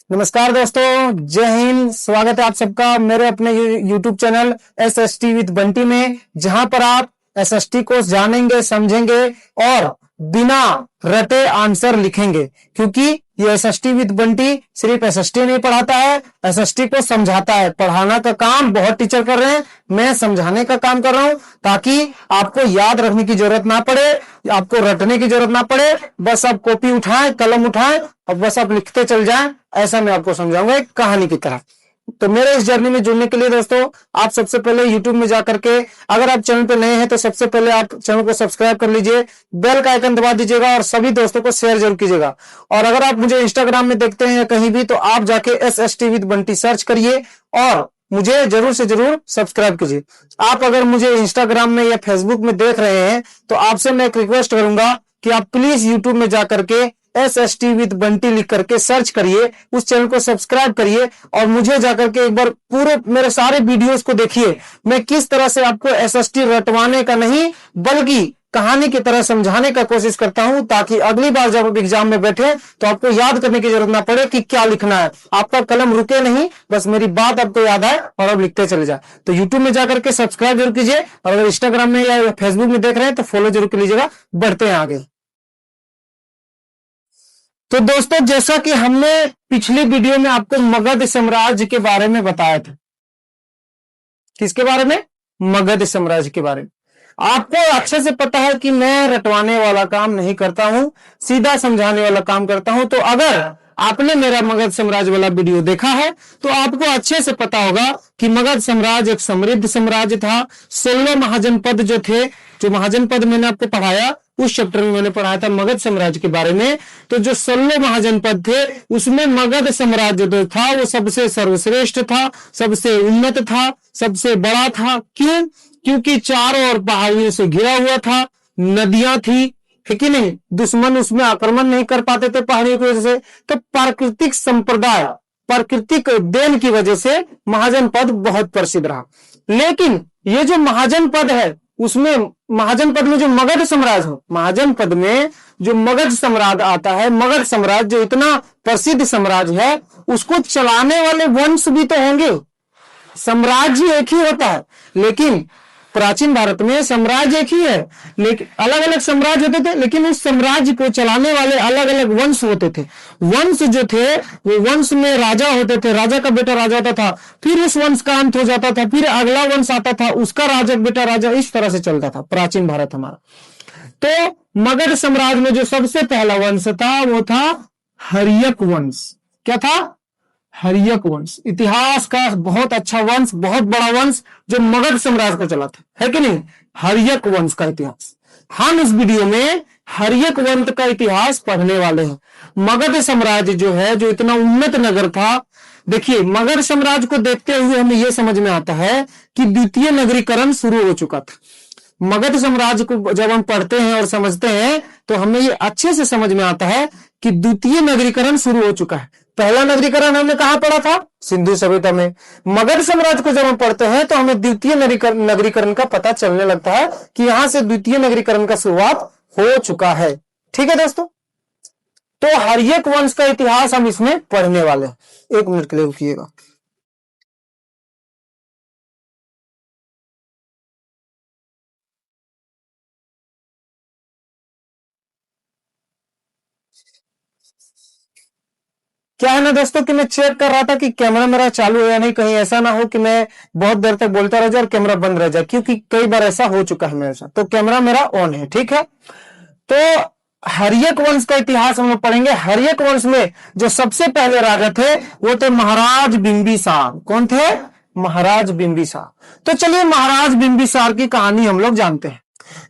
नमस्कार दोस्तों, जय हिंद। स्वागत है आप सबका मेरे अपने YouTube channel SST with Bunty में, जहां पर आप SST को जानेंगे, समझेंगे और बिना रटे आंसर लिखेंगे। क्योंकि ये SST विद बंटी सिर्फ SST नहीं पढ़ाता है, SST को समझाता है। पढ़ाना का काम बहुत टीचर कर रहे हैं, मैं समझाने का काम कर रहा हूं, ताकि आपको याद रखने की जरूरत ना पड़े, आपको रटने की जरूरत ना पड़े। बस आप कॉपी उठाएं, कलम उठाएं और बस आप लिखते चल जाएं। ऐसा मैं आपको समझाऊंगा एक कहानी की तरह। तो मेरे इस जर्नी में जुड़ने के लिए दोस्तों, आप सबसे पहले YouTube में जाकर के, अगर आप चैनल पे नए हैं तो सबसे पहले आप चैनल को सब्सक्राइब कर लीजिए, बेल का आइकन दबा दीजिएगा और सभी दोस्तों को शेयर जरूर कीजिएगा। और अगर आप मुझे इंस्टाग्राम में देखते हैं या कहीं भी, तो आप जाके SST विद बंटी सर्च करिए और मुझे जरूर से जरूर सब्सक्राइब कीजिए। आप अगर मुझे इंस्टाग्राम में या फेसबुक में देख रहे हैं तो आपसे मैं एक रिक्वेस्ट करूंगा कि आप प्लीज यूट्यूब में जाकर के SST विद बंटी लिख करके सर्च करिए, उस चैनल को सब्सक्राइब करिए और मुझे जाकर के एक बार पूरे मेरे सारे वीडियोस को देखिए। मैं किस तरह से आपको SST रटवाने का नहीं बल्कि कहानी की तरह समझाने का कोशिश करता हूं, ताकि अगली बार जब आप एग्जाम में बैठे तो आपको याद करने की जरूरत ना पड़े कि क्या लिखना है। आपका कलम रुके नहीं, बस मेरी बात आपको याद आए और आप लिखते चले जाए। तो यूट्यूब में जाकर के सब्सक्राइब जरूर कीजिए और अगर इंस्टाग्राम में या फेसबुक में देख रहे हैं तो फॉलो जरूर कर लीजिएगा। बढ़ते हैं आगे। तो दोस्तों, जैसा कि हमने पिछली वीडियो में आपको मगध साम्राज्य के बारे में बताया था। किसके बारे में? मगध साम्राज्य के बारे में। आपको अच्छे से पता है कि मैं रटवाने वाला काम नहीं करता हूं, सीधा समझाने वाला काम करता हूं। तो अगर आपने मेरा मगध साम्राज्य वाला वीडियो देखा है तो आपको अच्छे से पता होगा कि मगध साम्राज्य एक समृद्ध साम्राज्य था। 16 महाजनपद जो थे, जो महाजनपद मैंने आपको पढ़ाया उस चैप्टर में मैंने पढ़ाया था मगध साम्राज्य के बारे में। तो जो 16 महाजनपद थे उसमें मगध साम्राज्य जो था वो सबसे सर्वश्रेष्ठ था, सबसे उन्नत था, सबसे बड़ा था। क्यों? क्योंकि चारों ओर पहाड़ियों से घिरा हुआ था, नदियां थी, है कि नहीं? दुश्मन उसमें आक्रमण नहीं कर पाते थे पहाड़ियों की वजह से। तो प्राकृतिक संप्रदाय, प्राकृतिक देन की वजह से महाजनपद बहुत प्रसिद्ध रहा। लेकिन ये जो महाजनपद है उसमें, महाजनपद में जो मगध साम्राज्य हो, महाजनपद में जो मगध साम्राज्य आता है, मगध साम्राज्य जो इतना प्रसिद्ध साम्राज्य है, उसको चलाने वाले वंश भी तो होंगे। साम्राज्य एक ही होता है, लेकिन प्राचीन भारत में साम्राज्य एक ही है, लेकिन अलग अलग साम्राज्य होते थे, लेकिन उस साम्राज्य को चलाने वाले अलग अलग वंश होते थे। वंश जो थे वो वंश में राजा होते थे, राजा का बेटा राजा होता था, फिर उस वंश का अंत हो जाता था, फिर अगला वंश आता था, उसका राजा बेटा राजा, इस तरह से चलता था प्राचीन भारत हमारा। तो मगध साम्राज्य में जो सबसे पहला वंश था वो था हर्यक वंश। क्या था? हर्यक वंश। इतिहास का बहुत अच्छा वंश, बहुत बड़ा वंश जो मगध साम्राज्य का चला था, है कि नहीं? हर्यक वंश का इतिहास हम इस वीडियो में हर्यक वंश का इतिहास पढ़ने वाले हैं। मगध साम्राज्य जो है, जो इतना उन्नत नगर था, देखिए मगध साम्राज्य को देखते हुए हमें यह समझ में आता है कि द्वितीय नगरीकरण शुरू हो चुका था। मगध साम्राज्य को जब हम पढ़ते हैं और समझते हैं तो हमें ये अच्छे से समझ में आता है कि द्वितीय नगरीकरण शुरू हो चुका है। पहला नगरीकरण हमने कहां पढ़ा था? सिंधु सभ्यता में। मगध साम्राज्य को जब हम पढ़ते हैं तो हमें द्वितीय नगरीकरण का पता चलने लगता है कि यहां से द्वितीय नगरीकरण का शुरुआत हो चुका है। ठीक है दोस्तों, तो हर्यक वंश का इतिहास हम इसमें पढ़ने वाले हैं। 1 मिनट के लिए रुकिएगा। क्या है ना दोस्तों कि मैं चेक कर रहा था कि कैमरा मेरा चालू है या नहीं, कहीं ऐसा ना हो कि मैं बहुत देर तक बोलता रह जाए और कैमरा बंद रह जाए, क्योंकि कई बार ऐसा हो चुका है मेरे साथ। तो कैमरा मेरा ऑन है, ठीक है। तो हर्यक वंश का इतिहास हम लोग पढ़ेंगे। हर्यक वंश में जो सबसे पहले राजा थे वो थे महाराज बिंबिसार। कौन थे? महाराज बिंबिसार। तो चलिए महाराज बिंबिसार की कहानी हम लोग जानते हैं।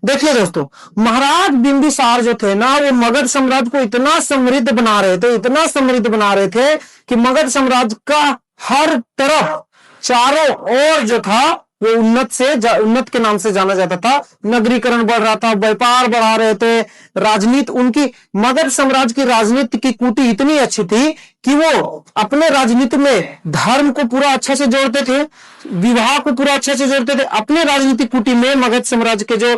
देखिए दोस्तों, महाराज बिंबिसार जो थे ना, वो मगध साम्राज्य को इतना समृद्ध बना रहे थे, इतना समृद्ध बना रहे थे कि मगध साम्राज्य का हर तरफ चारों ओर जो था वो उन्नत के नाम से जाना जाता था। नगरीकरण बढ़ रहा था, व्यापार बढ़ा रहे थे, राजनीति उनकी मगध साम्राज्य की राजनीति की कूटी इतनी अच्छी थी कि वो अपने राजनीति में धर्म को पूरा अच्छे से जोड़ते थे, विवाह को पूरा अच्छे से जोड़ते थे। अपने राजनीतिक कूटी में मगध साम्राज्य के जो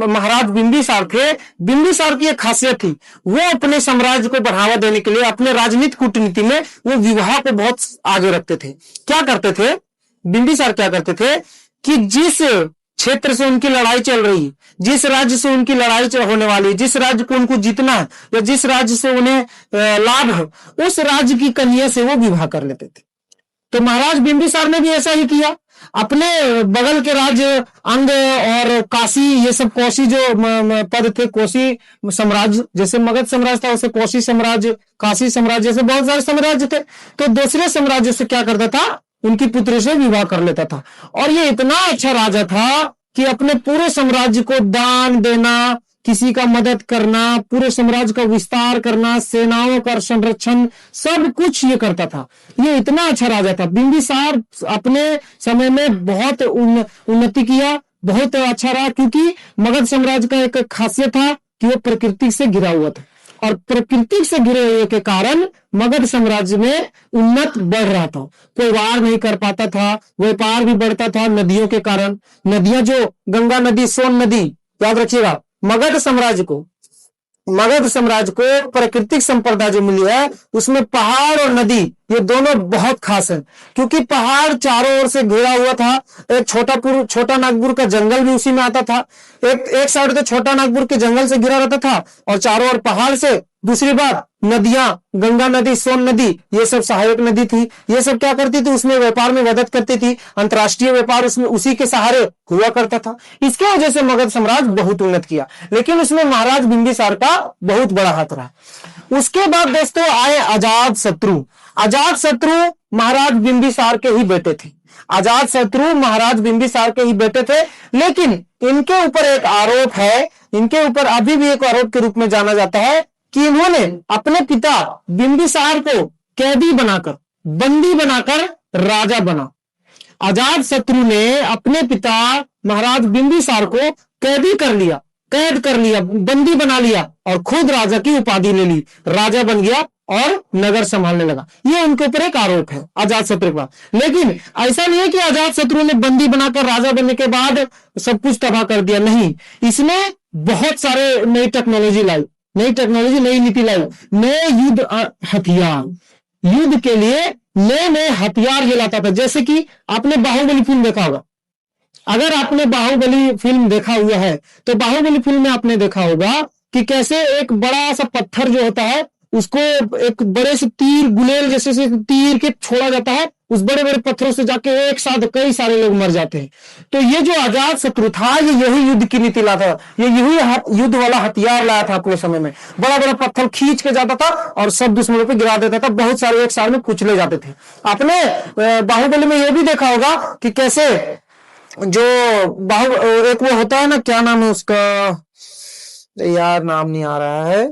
महाराज बिंबिसार थे, बिंबिसार की एक खासियत थी, वो अपने साम्राज्य को बढ़ावा देने के लिए अपने राजनीतिक कूटनीति में वो विवाह को बहुत आगे रखते थे। क्या करते थे बिंबिसार, क्या करते थे कि जिस क्षेत्र से उनकी लड़ाई चल रही है, जिस राज्य से उनकी लड़ाई होने वाली है, जिस राज्य को उनको जीतना है या जिस राज्य से उन्हें लाभ है, उस राज्य की कन्या से वो विवाह कर लेते थे। तो महाराज बिंबिसार ने भी ऐसा ही किया। अपने बगल के राज्य अंग और काशी, ये सब कोशी जो पद थे, कोशी साम्राज्य, जैसे मगध साम्राज्य था वैसे कोशी साम्राज्य, काशी साम्राज्य, जैसे बहुत सारे साम्राज्य थे। तो दूसरे साम्राज्य से क्या करता था, उनकी पुत्री से विवाह कर लेता था। और ये इतना अच्छा राजा था कि अपने पूरे साम्राज्य को दान देना, किसी का मदद करना, पूरे साम्राज्य का विस्तार करना, सेनाओं का संरक्षण, सब कुछ ये करता था। ये इतना अच्छा राजा था। बिंबिसार अपने समय में बहुत उन्नति किया, बहुत अच्छा रहा, क्योंकि मगध साम्राज्य का एक खासियत था कि वो प्रकृति से घिरा हुआ था, और प्रकृति से घिरे हुए के कारण मगध साम्राज्य में उन्नत बढ़ रहा था। कोई वार नहीं कर पाता था, व्यापार भी बढ़ता था नदियों के कारण। नदियां जो गंगा नदी, सोन नदी, याद रखिएगा, मगध साम्राज्य को प्राकृतिक संपदा जो मिली है उसमें पहाड़ और नदी ये दोनों बहुत खास है, क्योंकि पहाड़ चारों ओर से घिरा हुआ था। एक छोटा नागपुर का जंगल भी उसी में आता था। एक साइड तो छोटा नागपुर के जंगल से घिरा रहता था और चारों ओर पहाड़ से। दूसरी बात, नदियां, गंगा नदी, सोन नदी, ये सब सहायक नदी थी। ये सब क्या करती थी, उसमें व्यापार में मदद करती थी। अंतरराष्ट्रीय व्यापार उसमें उसी के सहारे हुआ करता था। इसके वजह से मगध साम्राज्य बहुत उन्नत किया, लेकिन उसमें महाराज बिंबिसार का बहुत बड़ा हाथ रहा। उसके बाद दोस्तों आए अजात शत्रु। अजात शत्रु महाराज बिंबिसार के ही बेटे थे। अजात शत्रु महाराज बिंबिसार के ही बेटे थे, लेकिन इनके ऊपर एक आरोप है, इनके ऊपर अभी भी एक आरोप के रूप में जाना जाता है कि इन्होंने अपने पिता बिंबिसार को कैदी बनाकर, बंदी बनाकर राजा बना। अजात शत्रु ने अपने पिता महाराज बिंबिसार को कैद कर लिया, बंदी बना लिया और खुद राजा की उपाधि ले ली, राजा बन गया और नगर संभालने लगा। ये उनके ऊपर एक आरोप है अजात शत्रु का। लेकिन ऐसा नहीं है कि अजात शत्रु ने बंदी बनाकर राजा बनने के बाद सब कुछ तबाह कर दिया, नहीं। इसने बहुत सारे नई टेक्नोलॉजी, नई नीति लाई, नए युद्ध हथियार, युद्ध के लिए नए हथियार ये लाता था। जैसे कि आपने बाहुबली फिल्म देखा होगा। अगर आपने बाहुबली फिल्म देखा हुआ है तो बाहुबली फिल्म में आपने देखा होगा कि कैसे एक बड़ा सा पत्थर जो होता है उसको एक बड़े से तीर, गुलेल जैसे से तीर के छोड़ा जाता है, उस बड़े बड़े पत्थरों से जाके एक साथ कई सारे लोग मर जाते हैं। तो ये जो अजात शत्रु था, ये यही युद्ध की नीति लाता था, ये यही युद्ध वाला हथियार लाया था अपने समय में। बड़ा बड़ा पत्थर खींच के जाता था और सब दुश्मनों पे गिरा देता था, बहुत सारे एक साथ में कुचले जाते थे। आपने बाहुबली में यह भी देखा होगा कि कैसे जो एक वो होता है ना, क्या नाम है उसका, यार नाम नहीं आ रहा है,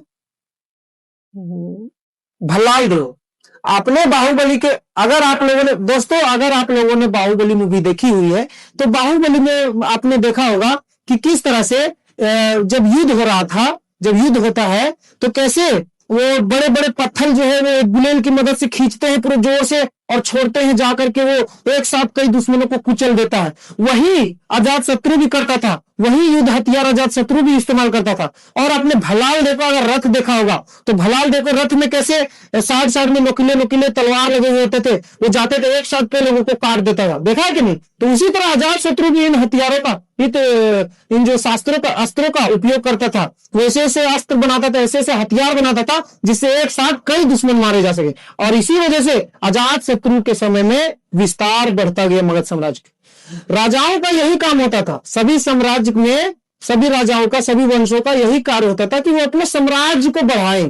भल्लाल देव। आपने बाहुबली के, अगर आप लोगों ने बाहुबली मूवी देखी हुई है तो बाहुबली में आपने देखा होगा कि किस तरह से जब युद्ध होता है तो कैसे वो बड़े बड़े पत्थर जो है वो गुलेल की मदद से खींचते हैं पूरे जोर से और छोड़ते हैं, जाकर के वो एक साथ कई दुश्मनों को कुचल देता है। वही अजात शत्रु भी करता था, वही युद्ध हथियार अजात शत्रु भी इस्तेमाल करता था। और आपने भलाल देखो, अगर रथ देखा होगा तो भलाल देखो, रथ में कैसे साइड में नुकीले तलवार लगे हुए होते थे, वो जाते थे एक साथ पे लोगों को काट देता था, देखा है कि नहीं। तो उसी तरह अजात शत्रु भी इन हथियारों का, इन जो अस्त्रों का उपयोग करता था, वैसे ऐसे अस्त्र बनाता था, ऐसे हथियार बनाता था जिससे एक साथ कई दुश्मन मारे जा सके। और इसी वजह से अजात शत्रु के समय में विस्तार बढ़ता गया मगध साम्राज्य के। राजाओं का यही काम होता था, सभी साम्राज्य में सभी राजाओं का, सभी वंशों का यही कार्य होता था कि वो अपने साम्राज्य को बढ़ाएं।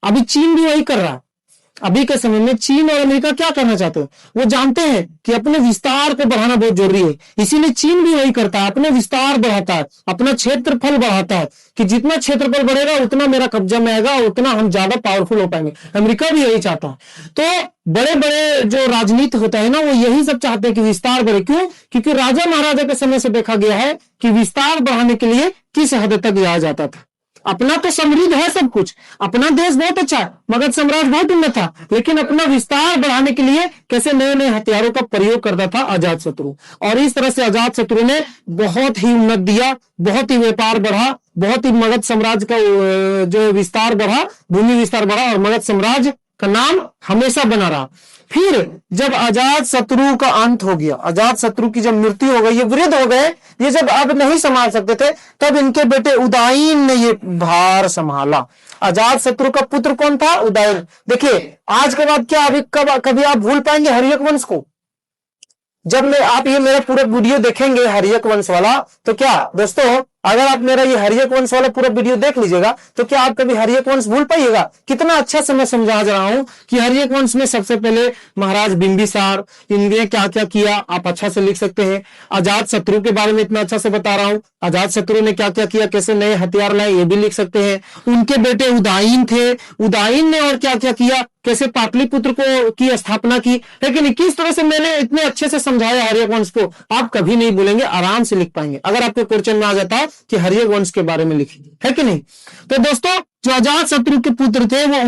अभी चीन भी वही कर रहा है। अभी के समय में चीन और अमेरिका क्या करना चाहते हैं? वो जानते हैं कि अपने विस्तार को बढ़ाना बहुत जरूरी है, इसीलिए चीन भी वही करता है, अपने विस्तार बढ़ाता है, अपना क्षेत्रफल बढ़ाता है कि जितना क्षेत्रफल बढ़ेगा उतना मेरा कब्जा में आएगा, उतना हम ज्यादा पावरफुल हो पाएंगे। अमेरिका भी यही चाहता है। तो बड़े बड़े जो राजनीति होता है ना, वो यही सब चाहते हैं कि विस्तार बढ़े। क्यों? क्योंकि राजा महाराजा के समय से देखा गया है कि विस्तार बढ़ाने के लिए किस हद तक जाया जाता था। अपना तो समृद्ध है सब कुछ, अपना देश बहुत अच्छा है, मगध साम्राज्य बहुत उन्नत था, लेकिन अपना विस्तार बढ़ाने के लिए कैसे नए नए हथियारों का प्रयोग करता था अजातशत्रु। और इस तरह से अजातशत्रु ने बहुत ही उन्नत दिया, बहुत ही व्यापार बढ़ा, बहुत ही मगध साम्राज्य का जो विस्तार बढ़ा, भूमि विस्तार बढ़ा, और मगध साम्राज्य का नाम हमेशा बना रहा। फिर जब अजातशत्रु का अंत हो गया, अजातशत्रु की जब मृत्यु हो गई, ये वृद्ध हो गए, ये जब अब नहीं संभाल सकते थे, तब इनके बेटे उदयन ने ये भार संभाला। अजातशत्रु का पुत्र कौन था? उदयन। देखिए आज के बाद क्या अभी कभी आप भूल पाएंगे हर्यक वंश को? जब आप ये मेरा पूरा वीडियो देखेंगे हर्यक वंश वाला, तो क्या दोस्तों, अगर आप मेरा ये हर्यक वंश वाला पूरा वीडियो देख लीजिएगा, तो क्या आप कभी हर्यक वंश भूल पाइएगा? कितना अच्छा से मैं समझा रहा हूं कि हर्यक वंश में सबसे पहले महाराज बिंबिसार, इनने क्या क्या किया आप अच्छा से लिख सकते हैं। अजातशत्रु के बारे में इतना अच्छा से बता रहा हूं, अजातशत्रु ने क्या क्या किया, कैसे नए हथियार लाए, ये भी लिख सकते हैं। उनके बेटे उदयन थे, उदयन ने और क्या क्या किया, कैसे पाटलिपुत्र को की स्थापना की, लेकिन किस तरह से मैंने इतने अच्छे से समझाया हर्यक वंश को, आप कभी नहीं भूलेंगे, आराम से लिख पाएंगे। अगर आपके क्वेश्चन में आ जाता है कि हर्यक वंश के बारे में लिखिए, है कि नहीं? तो दोस्तों जो अजातशत्रु के पुत्र थे वो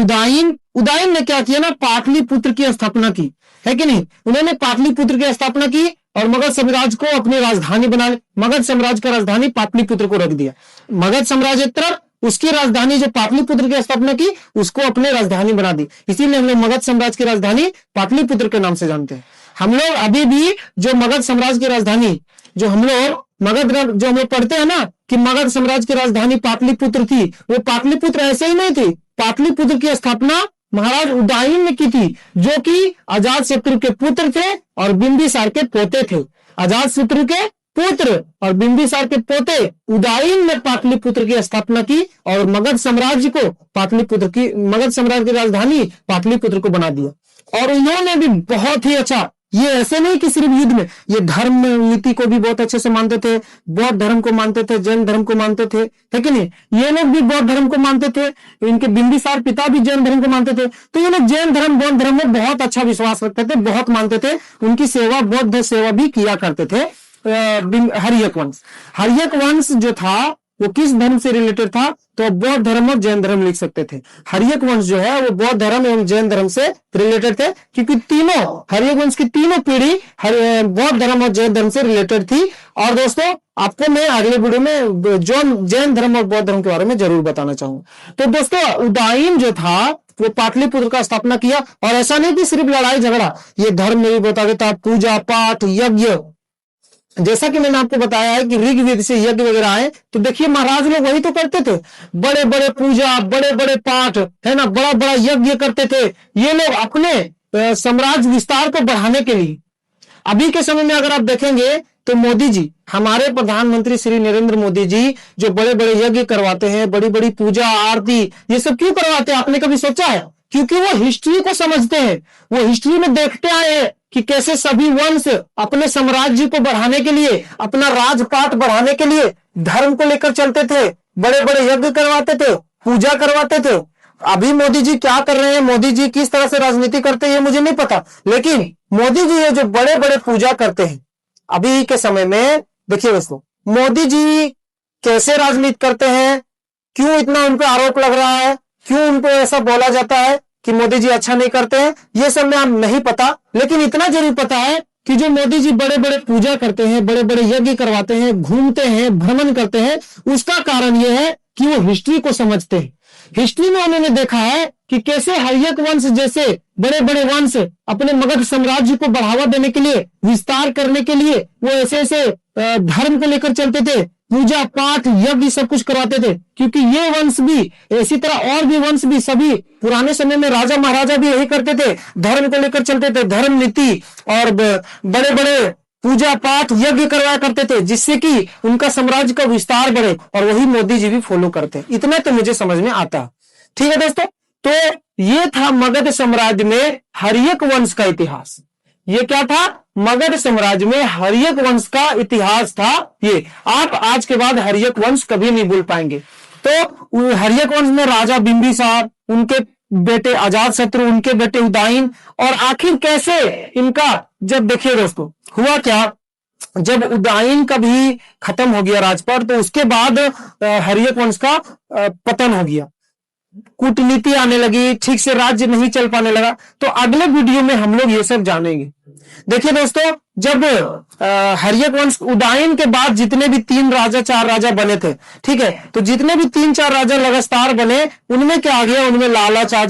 उदयन ने क्या किया ना, पाटलिपुत्र की स्थापना की, है कि नहीं? उन्होंने पाटलिपुत्र की स्थापना की और मगध साम्राज्य को अपनी राजधानी बना, मगध साम्राज्य का राजधानी पाटलिपुत्र को रख दिया। मगध साम्राज्य तरफ उसकी राजधानी जो पाटलिपुत्र की स्थापना की, उसको अपने राजधानी बना दी। इसीलिए हम लोग मगध साम्राज्य की राजधानी पाटलिपुत्र के नाम से जानते हैं। हम लोग अभी भी जो मगध साम्राज्य की राजधानी, जो हम लोग पढ़ते हैं ना कि मगध साम्राज्य की राजधानी पाटलिपुत्र थी, वो पाटलिपुत्र ऐसे ही नहीं थी। पाटलिपुत्र की स्थापना महाराज उदयन ने की थी, जो कि अजातशत्रु के पुत्र थे और बिंबिसार के पोते थे। अजातशत्रु के पुत्र और बिंबिसार के पोते उदयन ने पाटलिपुत्र की स्थापना की और मगध साम्राज्य को मगध साम्राज्य की राजधानी पाटलिपुत्र को बना दिया। और उन्होंने भी बहुत ही अच्छा, ये ऐसे नहीं कि सिर्फ युद्ध में, ये धर्म नीति को भी बहुत अच्छे से मानते थे, बौद्ध धर्म को मानते थे, जैन धर्म को मानते थे, है कि नहीं? ये लोग भी बौद्ध धर्म को मानते थे, इनके बिंबिसार पिता भी जैन धर्म को मानते थे। तो ये लोग जैन धर्म बौद्ध धर्म में बहुत अच्छा विश्वास रखते थे, बहुत मानते थे, उनकी सेवा, बौद्ध सेवा भी किया करते थे। हर्यक वंश जो था वो किस धर्म से रिलेटेड था? तो बौद्ध धर्म और जैन धर्म लिख सकते थे। हर्यक वंश जो है वो बौद्ध धर्म एवं जैन धर्म से रिलेटेड थे, क्योंकि तीनों हर्यक वंश की तीनों पीढ़ी बौद्ध धर्म और जैन धर्म से रिलेटेड थी। और दोस्तों आपको मैं अगले वीडियो में जैन धर्म और बौद्ध धर्म के बारे में जरूर बताना चाहूंगा। तो दोस्तों उदयन जो था वो पाटलिपुत्र का स्थापना किया, और ऐसा नहीं कि सिर्फ लड़ाई झगड़ा, ये धर्म में भी बता देता, पूजा पाठ यज्ञ, जैसा कि मैंने आपको बताया है कि ऋग्वेद से यज्ञ वगैरह आए, तो देखिए महाराज लोग वही तो करते थे, बड़े बड़े पूजा, बड़े बड़े पाठ, है ना, बड़ा बड़ा यज्ञ करते थे ये लोग अपने साम्राज्य विस्तार को बढ़ाने के लिए। अभी के समय में अगर आप देखेंगे तो मोदी जी, हमारे प्रधानमंत्री श्री नरेंद्र मोदी जी जो बड़े बड़े यज्ञ करवाते हैं, बड़ी बड़ी पूजा आरती, ये सब क्यों करवाते हैं? आपने कभी सोचा है? क्योंकि वो हिस्ट्री को समझते हैं, वो हिस्ट्री में देखते आए हैं कि कैसे सभी वंश अपने साम्राज्य को बढ़ाने के लिए, अपना राजपाट बढ़ाने के लिए धर्म को लेकर चलते थे, बड़े बड़े यज्ञ करवाते थे, पूजा करवाते थे। अभी मोदी जी क्या कर रहे हैं, मोदी जी किस तरह से राजनीति करते हैं ये मुझे नहीं पता, लेकिन मोदी जी ये जो बड़े बड़े पूजा करते हैं अभी के समय में, देखिए दोस्तों मोदी जी कैसे राजनीति करते हैं, क्यों इतना उन पर आरोप लग रहा है, क्यों उनको ऐसा बोला जाता है कि मोदी जी अच्छा नहीं करते हैं, ये सब में नहीं पता, लेकिन इतना जरूर पता है कि जो मोदी जी बड़े बड़े पूजा करते हैं, बड़े बड़े यज्ञ करवाते हैं, घूमते हैं, भ्रमण करते हैं, उसका कारण यह है कि वो हिस्ट्री को समझते हैं। हिस्ट्री में उन्होंने देखा है कि कैसे हर्यक वंश जैसे बड़े बड़े वंश अपने मगध साम्राज्य को बढ़ावा देने के लिए, विस्तार करने के लिए वो ऐसे ऐसे धर्म को लेकर चलते थे, पूजा पाठ यज्ञ सब कुछ करवाते थे। क्योंकि ये वंश भी, इसी तरह और भी वंश भी, सभी पुराने समय में राजा महाराजा भी यही करते थे, धर्म को लेकर चलते थे, धर्म नीति और बड़े बड़े पूजा पाठ यज्ञ करवाया करते थे, जिससे कि उनका साम्राज्य का विस्तार बढ़े, और वही मोदी जी भी फॉलो करते हैं। इतना तो मुझे समझ में आता। ठीक है दोस्तों, तो ये था मगध साम्राज्य में हर्यक वंश का इतिहास। ये क्या था? मगध साम्राज्य में हर्यक वंश का इतिहास था। ये आप आज के बाद हर्यक वंश कभी नहीं भूल पाएंगे। तो हर्यक वंश में राजा बिंबिसार, उनके बेटे अजातशत्रु, उनके बेटे उदयन, और आखिर कैसे इनका, जब देखिए दोस्तों हुआ क्या, जब उदयन का भी खत्म हो गया राजपाट, तो उसके बाद हर्यक वंश का पतन हो गया, कूटनीति आने लगी, ठीक से राज्य नहीं चल पाने लगा। तो अगले वीडियो में हम लोग ये सब जानेंगे। देखिए दोस्तों, जब हर्यक वंश उदयन के बाद जितने भी 3 राजा 4 राजा बने थे, ठीक है, तो जितने भी 3-4 राजा लगातार बने, उनमें क्या आ गया, उनमें लालच आ